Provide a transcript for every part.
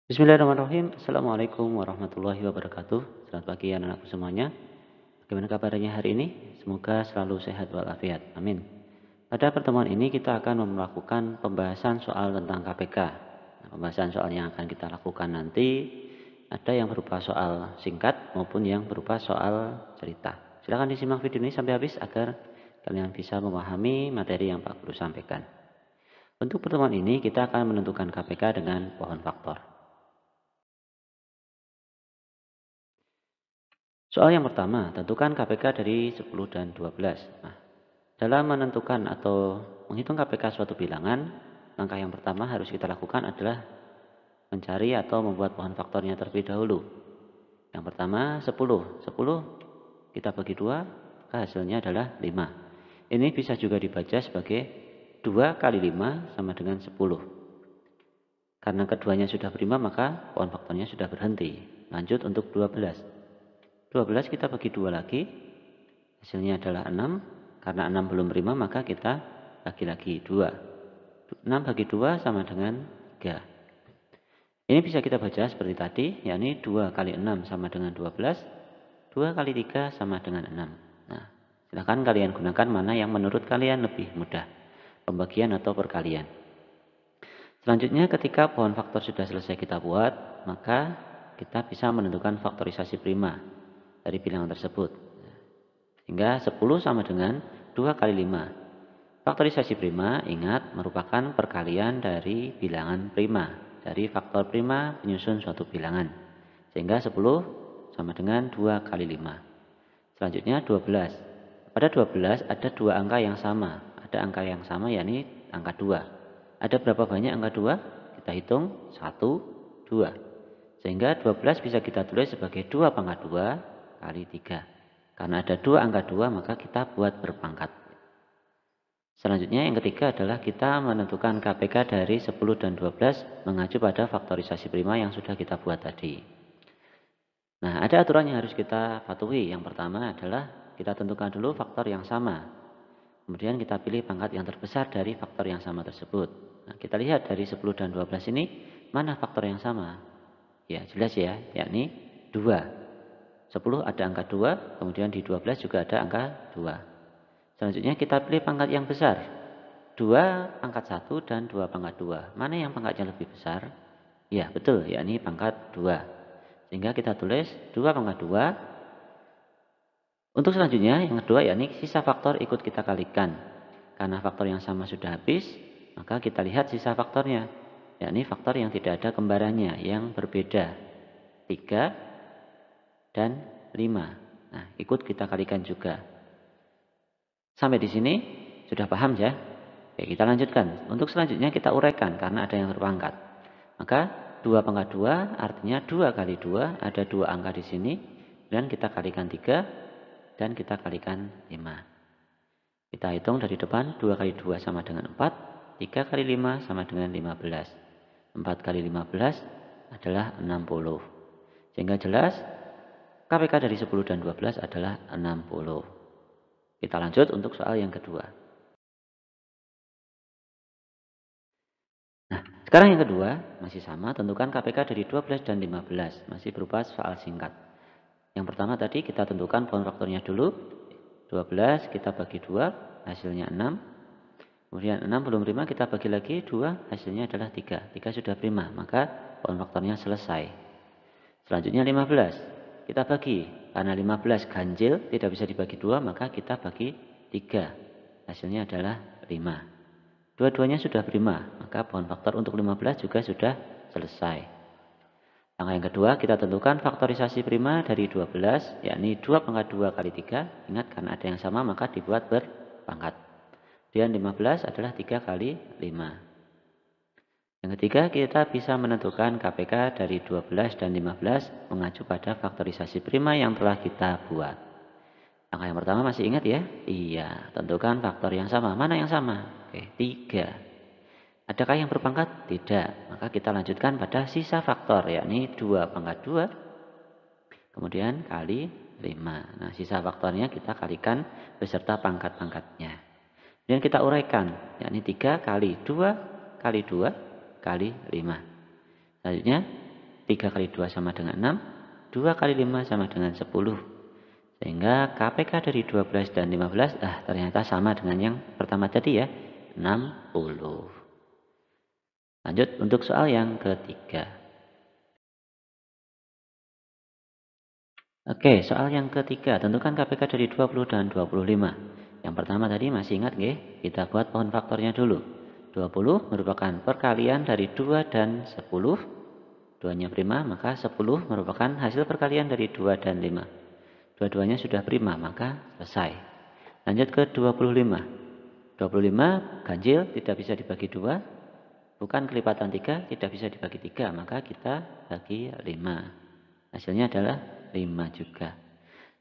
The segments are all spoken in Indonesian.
Bismillahirrahmanirrahim. Assalamualaikum warahmatullahi wabarakatuh. Selamat pagi anak-anakku semuanya. Bagaimana kabarnya hari ini? Semoga selalu sehat walafiat. Amin. Pada pertemuan ini kita akan melakukan pembahasan soal tentang KPK. Nah, pembahasan soal yang akan kita lakukan nanti ada yang berupa soal singkat maupun yang berupa soal cerita. Silahkan disimak video ini sampai habis agar kalian bisa memahami materi yang Pak Guru sampaikan. Untuk pertemuan ini kita akan menentukan KPK dengan pohon faktor. Soal yang pertama, tentukan KPK dari 10 dan 12. Nah, dalam menentukan atau menghitung KPK suatu bilangan, langkah yang pertama harus kita lakukan adalah mencari atau membuat pohon faktornya terlebih dahulu. Yang pertama 10. 10 kita bagi 2, maka hasilnya adalah 5. Ini bisa juga dibaca sebagai 2 kali 5 sama dengan 10. Karena keduanya sudah prima maka pohon faktornya sudah berhenti. Lanjut untuk 12. 12 kita bagi 2 lagi, hasilnya adalah 6. Karena 6 belum prima maka kita bagi lagi 2. 6 bagi 2 sama dengan 3. Ini bisa kita baca seperti tadi, yakni 2 kali 6 sama dengan 12. 2 kali 3 sama dengan 6. Nah, silahkan kalian gunakan mana yang menurut kalian lebih mudah, pembagian atau perkalian. Selanjutnya ketika pohon faktor sudah selesai kita buat, maka kita bisa menentukan faktorisasi prima dari bilangan tersebut. Hingga 10 sama dengan 2 kali 5. Faktorisasi prima, ingat, merupakan perkalian dari bilangan prima. Dari faktor prima penyusun suatu bilangan. Sehingga 10 sama dengan 2 kali 5. Selanjutnya 12. Pada 12 ada dua angka yang sama. Ada angka yang sama yakni angka 2. Ada berapa banyak angka 2? Kita hitung 1, 2. Sehingga 12 bisa kita tulis sebagai 2 pangkat 2 kali 3. Karena ada dua angka 2 maka kita buat berpangkat. Selanjutnya yang ketiga adalah kita menentukan KPK dari 10 dan 12 mengacu pada faktorisasi prima yang sudah kita buat tadi. Nah, ada aturan yang harus kita patuhi. Yang pertama adalah kita tentukan dulu faktor yang sama. Kemudian kita pilih pangkat yang terbesar dari faktor yang sama tersebut. Nah, kita lihat dari 10 dan 12 ini mana faktor yang sama? Ya, jelas ya, yakni 2. 10 ada angka 2, kemudian di 12 juga ada angka 2. Selanjutnya kita pilih pangkat yang besar. 2 pangkat 1 dan 2 pangkat 2. Mana yang pangkatnya lebih besar? Ya, betul, yakni pangkat 2. Sehingga kita tulis 2 pangkat 2. Untuk selanjutnya yang kedua yakni sisa faktor ikut kita kalikan. Karena faktor yang sama sudah habis, maka kita lihat sisa faktornya. Yakni faktor yang tidak ada kembarannya, yang berbeda. 3 dan 5. Nah, ikut kita kalikan juga. Sampai di sini sudah paham ya? Oke, kita lanjutkan. Untuk selanjutnya kita uraikan karena ada yang berpangkat. Maka 2 pangkat 2 artinya 2 kali 2, ada 2 angka di sini. Dan kita kalikan 3 dan kita kalikan 5. Kita hitung dari depan, 2 kali 2 sama dengan 4, 3 kali 5 sama dengan 15. 4 kali 15 adalah 60. Sehingga jelas KPK dari 10 dan 12 adalah 60. Kita lanjut untuk soal yang kedua. Nah, sekarang yang kedua masih sama, tentukan KPK dari 12 dan 15. Masih berupa soal singkat. Yang pertama tadi kita tentukan pohon faktornya dulu. 12 kita bagi 2, hasilnya 6. Kemudian 6 belum prima, kita bagi lagi 2, hasilnya adalah 3. 3 sudah prima, maka pohon faktornya selesai. Selanjutnya 15. Kita bagi, karena 15 ganjil, tidak bisa dibagi 2, maka kita bagi 3. Hasilnya adalah 5. Dua-duanya sudah prima, maka pohon faktor untuk 15 juga sudah selesai. Langkah yang kedua, kita tentukan faktorisasi prima dari 12, yakni 2 pangkat 2 kali 3. Ingat, karena ada yang sama, maka dibuat berpangkat. Dan 15 adalah 3 kali 5. Yang ketiga, kita bisa menentukan KPK dari 12 dan 15 mengacu pada faktorisasi prima yang telah kita buat. Langkah yang pertama masih ingat ya? Iya, tentukan faktor yang sama. Mana yang sama? Oke, 3. Adakah yang berpangkat? Tidak. Maka kita lanjutkan pada sisa faktor, yakni 2 pangkat 2, kemudian kali 5. Nah, sisa faktornya kita kalikan beserta pangkat-pangkatnya. Dan kita uraikan, yakni 3 kali 2 kali 2 kali 5. Selanjutnya, 3 kali 2 sama dengan 6, 2 kali 5 sama dengan 10. Sehingga KPK dari 12 dan 15 ternyata sama dengan yang pertama tadi ya, 60. Lanjut untuk soal yang ketiga. Oke, soal yang ketiga, tentukan KPK dari 20 dan 25. Yang pertama tadi masih ingat nggih? Kita buat pohon faktornya dulu. 20 merupakan perkalian dari 2 dan 10. 2-nya prima, maka 10 merupakan hasil perkalian dari 2 dan 5. Dua-duanya sudah prima, maka selesai. Lanjut ke 25. 25 ganjil, tidak bisa dibagi 2. Bukan kelipatan 3, tidak bisa dibagi 3, maka kita bagi 5. Hasilnya adalah 5 juga.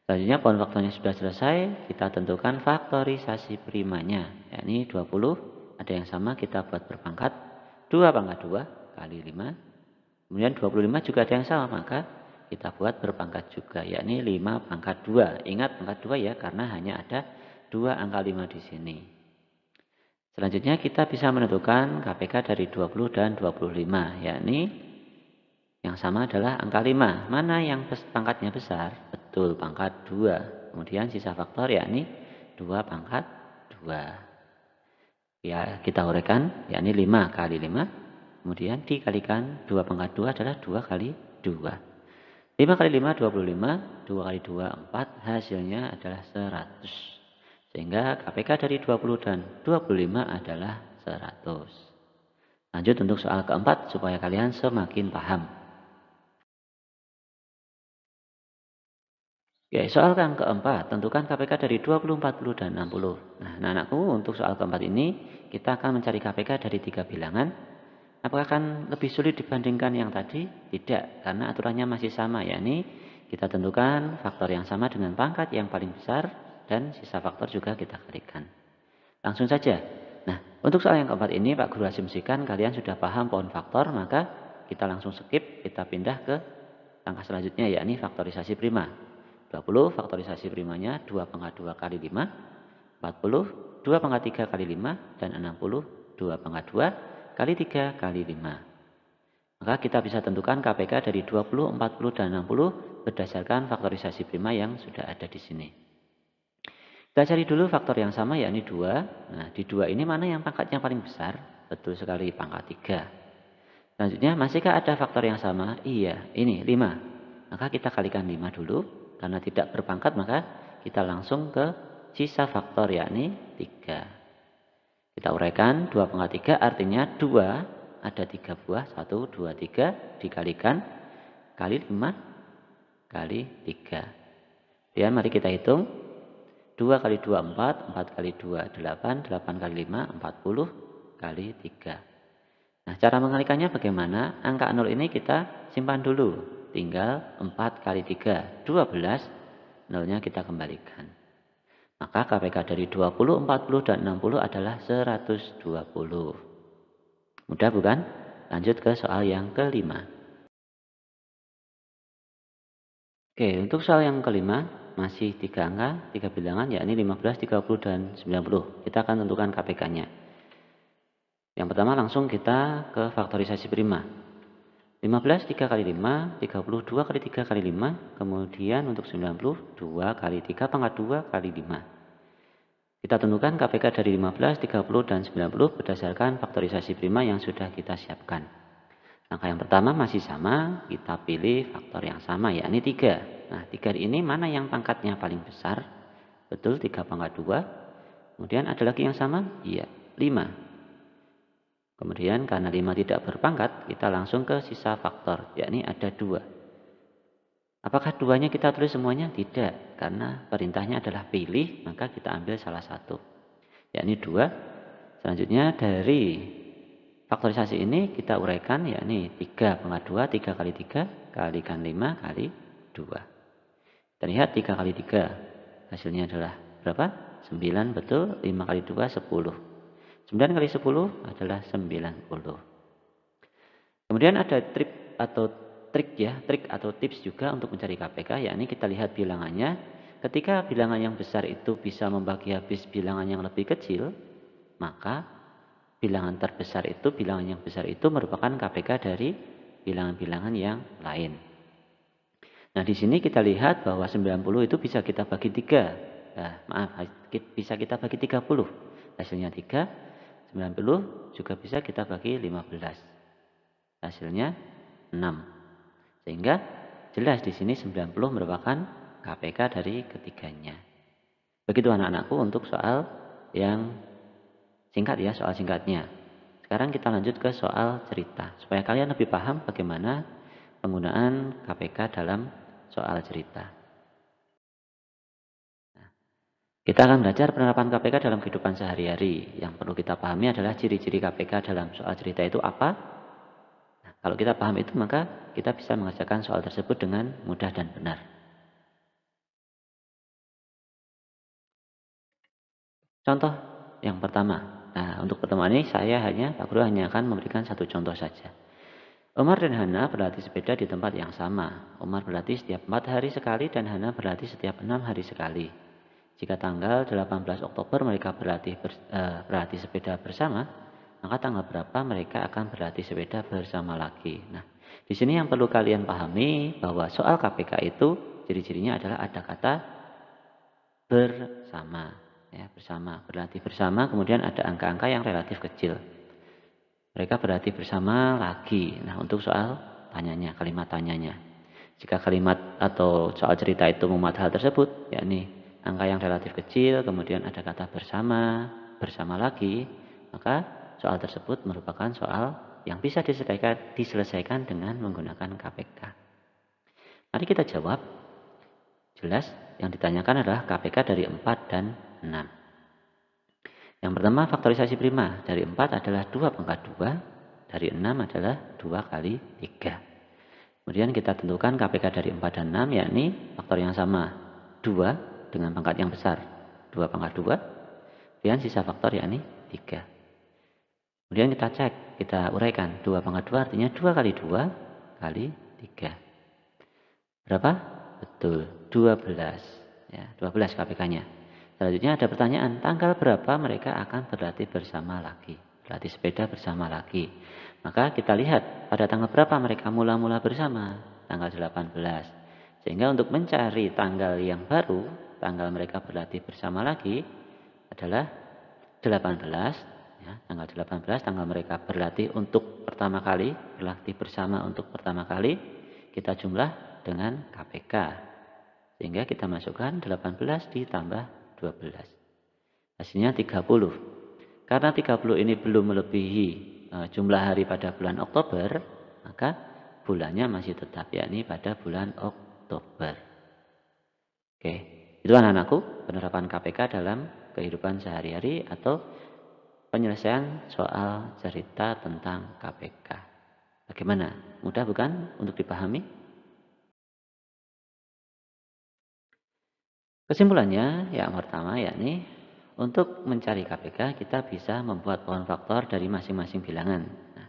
Selanjutnya pohon faktornya sudah selesai, kita tentukan faktorisasi primanya, yakni 20, ada yang sama kita buat berpangkat, 2 pangkat 2 kali 5, kemudian 25 juga ada yang sama, maka kita buat berpangkat juga, yakni 5 pangkat 2. Ingat pangkat 2 ya, karena hanya ada 2 angka 5 di sini. Selanjutnya kita bisa menentukan KPK dari 20 dan 25, yakni yang sama adalah angka 5. Mana yang pangkatnya besar? Betul, pangkat 2. Kemudian sisa faktor yakni 2 pangkat 2. Ya, kita uraikan yakni 5 kali 5. Kemudian dikalikan 2 pangkat 2 adalah 2 kali 2. 5 kali 5, 25. 2 kali 2, 4. Hasilnya adalah 100. Sehingga KPK dari 20 dan 25 adalah 100. Lanjut untuk soal keempat supaya kalian semakin paham. Oke, soal yang keempat, tentukan KPK dari 20, 40, dan 60. Nah, anak-anakku, untuk soal keempat ini, kita akan mencari KPK dari 3 bilangan. Apakah akan lebih sulit dibandingkan yang tadi? Tidak, karena aturannya masih sama, yakni kita tentukan faktor yang sama dengan pangkat yang paling besar, dan sisa faktor juga kita kalikan. Langsung saja. Nah, untuk soal yang keempat ini, Pak Guru asumsikan kalian sudah paham pohon faktor, maka kita langsung skip, kita pindah ke langkah selanjutnya, yakni faktorisasi prima. 20 faktorisasi primanya 2 pangkat 2 kali 5, 40 2 pangkat 3 kali 5, dan 60 2 pangkat 2 kali 3 kali 5. Maka kita bisa tentukan KPK dari 20, 40, dan 60 berdasarkan faktorisasi prima yang sudah ada di sini. Kita cari dulu faktor yang sama yakni 2. Nah, di 2 ini mana yang pangkatnya paling besar? Betul sekali, pangkat 3. Selanjutnya, masihkah ada faktor yang sama? Iya, ini 5. Maka kita kalikan 5 dulu. Karena tidak berpangkat, maka kita langsung ke sisa faktor, yakni 3. Kita uraikan 2 pangkat 3 artinya 2, ada 3 buah, 1, 2, 3, dikalikan kali 5 kali 3. Dan mari kita hitung. 2 kali 2, 4, 4 kali 2, 8, 8 kali 5, 40 kali 3. Nah, cara mengalikannya bagaimana? Angka 0 ini kita simpan dulu. Tinggal 4 kali 3, 12. Nolnya kita kembalikan. Maka KPK dari 20, 40, dan 60 adalah 120. Mudah bukan? Lanjut ke soal yang kelima. Oke, untuk soal yang kelima, masih 3 angka, 3 bilangan, yakni 15, 30, dan 90. Kita akan tentukan KPK-nya. Yang pertama langsung kita ke faktorisasi prima. 15 3 kali 5, 30 2 kali 3 kali 5, kemudian untuk 90 2 kali 3 pangkat 2 kali 5. Kita tentukan KPK dari 15, 30, dan 90 berdasarkan faktorisasi prima yang sudah kita siapkan. Langkah yang pertama masih sama, kita pilih faktor yang sama yakni 3. Nah, 3 ini mana yang pangkatnya paling besar? Betul, 3 pangkat 2. Kemudian ada lagi yang sama? Iya, 5. Kemudian karena 5 tidak berpangkat, kita langsung ke sisa faktor, yakni ada 2. Apakah 2-nya kita tulis semuanya? Tidak, karena perintahnya adalah pilih, maka kita ambil salah satu, yakni 2. Selanjutnya dari faktorisasi ini kita uraikan, yakni 3 pangkat 2, 3 kali 3, kalikan 5 kali 2. Terlihat 3 kali 3, hasilnya adalah berapa? 9, betul, 5 kali 2, 10. 9 kali 10 adalah 90. Kemudian ada trik atau tips juga untuk mencari KPK, yakni kita lihat bilangannya. Ketika bilangan yang besar itu bisa membagi habis bilangan yang lebih kecil, maka bilangan yang besar itu merupakan KPK dari bilangan-bilangan yang lain. Nah, di sini kita lihat bahwa 90 itu bisa kita bagi 3. Bisa kita bagi 30. Hasilnya 3. 90 juga bisa kita bagi 15. Hasilnya 6. Sehingga jelas di sini 90 merupakan KPK dari ketiganya. Begitu anak-anakku untuk soal yang singkat ya, soal singkatnya. Sekarang kita lanjut ke soal cerita. Supaya kalian lebih paham bagaimana penggunaan KPK dalam soal cerita. Nah, kita akan belajar penerapan KPK dalam kehidupan sehari-hari. Yang perlu kita pahami adalah ciri-ciri KPK dalam soal cerita itu apa. Nah, kalau kita paham itu, maka kita bisa mengerjakan soal tersebut dengan mudah dan benar. Contoh yang pertama. Nah, untuk pertemuan ini Pak Guru hanya akan memberikan satu contoh saja. Omar dan Hana berlatih sepeda di tempat yang sama. Omar berlatih setiap 4 hari sekali dan Hana berlatih setiap 6 hari sekali. Jika tanggal 18 Oktober mereka berlatih sepeda bersama, maka tanggal berapa mereka akan berlatih sepeda bersama lagi. Nah, di sini yang perlu kalian pahami bahwa soal KPK itu ciri-cirinya adalah ada kata bersama. Ya, bersama, berlatih bersama, kemudian ada angka-angka yang relatif kecil. Mereka berlatih bersama lagi. Nah, untuk soal tanyanya, kalimat tanyanya. Jika kalimat atau soal cerita itu memuat hal tersebut, yakni angka yang relatif kecil, kemudian ada kata bersama, bersama lagi, maka soal tersebut merupakan soal yang bisa diselesaikan dengan menggunakan KPK. Mari kita jawab. Jelas, yang ditanyakan adalah KPK dari 4 dan 6. Yang pertama, faktorisasi prima. Dari 4 adalah 2 pangkat 2. Dari 6 adalah 2 kali 3. Kemudian kita tentukan KPK dari 4 dan 6, yakni faktor yang sama. 2 dengan pangkat yang besar. 2 pangkat 2. Kemudian sisa faktor yakni 3. Kemudian kita cek, kita uraikan. 2 pangkat 2 artinya 2 kali 2 kali 3. Berapa? Betul, 12. Ya, 12 KPK-nya. Selanjutnya ada pertanyaan, tanggal berapa mereka akan berlatih bersama lagi? Berlatih sepeda bersama lagi. Maka kita lihat pada tanggal berapa mereka mula-mula bersama. Tanggal 18. Sehingga untuk mencari tanggal yang baru, tanggal mereka berlatih bersama lagi adalah 18. Ya, tanggal 18, tanggal mereka berlatih untuk pertama kali, berlatih bersama untuk pertama kali, kita jumlah dengan KPK. Sehingga kita masukkan 18 ditambah 12. Hasilnya 30. Karena 30 ini belum melebihi jumlah hari pada bulan Oktober, maka bulannya masih tetap, yakni pada bulan Oktober. Oke, itu anak-anakku penerapan KPK dalam kehidupan sehari-hari atau penyelesaian soal cerita tentang KPK. Bagaimana? Mudah bukan untuk dipahami? Kesimpulannya yang pertama yakni untuk mencari KPK kita bisa membuat pohon faktor dari masing-masing bilangan. Nah,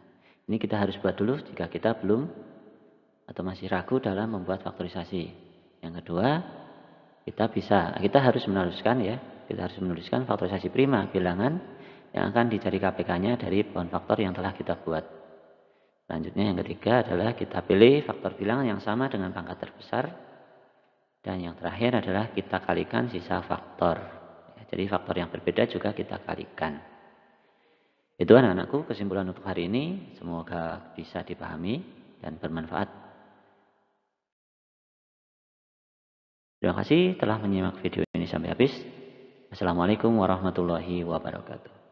ini kita harus buat dulu jika kita belum atau masih ragu dalam membuat faktorisasi. Yang kedua, kita harus menuliskan faktorisasi prima bilangan yang akan dicari KPK-nya dari pohon faktor yang telah kita buat. Selanjutnya yang ketiga adalah kita pilih faktor bilangan yang sama dengan pangkat terbesar. Dan yang terakhir adalah kita kalikan sisa faktor. Jadi faktor yang berbeda juga kita kalikan. Itu anak-anakku kesimpulan untuk hari ini. Semoga bisa dipahami dan bermanfaat. Terima kasih telah menyimak video ini sampai habis. Assalamualaikum warahmatullahi wabarakatuh.